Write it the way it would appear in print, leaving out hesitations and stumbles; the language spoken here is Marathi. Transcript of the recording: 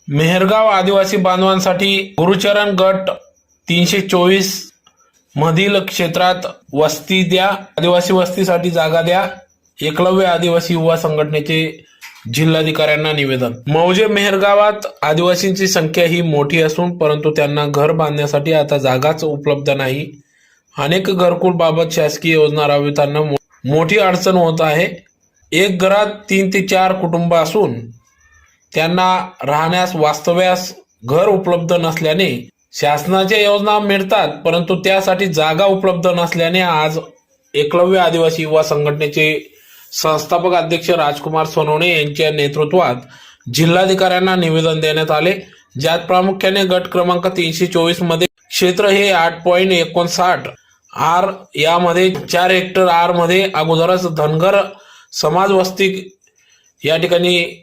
मेहरगाव आदिवासी बांधवांसाठी गुरुचरण गट 324 मधील क्षेत्रात वस्ती द्या, आदिवासी वस्तीसाठी जागा द्या. एकलव्य आदिवासी युवा संघटनेचे जिल्हाधिकाऱ्यांना निवेदन. मौजे मेहरगावात आदिवासींची संख्या ही मोठी असून परंतु त्यांना घर बांधण्यासाठी आता जागाच उपलब्ध नाही. अनेक घरकुल बाबत शासकीय योजना राबविताना मोठी अडचण होत आहे. एक घरात 3 ते 4 कुटुंब असून त्यांना राहण्यास वास्तव्यास घर उपलब्ध नसल्याने शासनाच्या योजना मिळतात परंतु त्यासाठी जागा उपलब्ध नसल्याने आज एकलव्य आदिवासी युवा संघटनेचे संस्थापक अध्यक्ष राजकुमार सोनवणे यांच्या नेतृत्वात जिल्हाधिकाऱ्यांना निवेदन देण्यात आले, ज्यात प्रामुख्याने गट क्रमांक 324 मध्ये क्षेत्र हे 8.59 आर, यामध्ये 4 हेक्टर आर मध्ये अगोदरच धनगर समाज वस्ती या ठिकाणी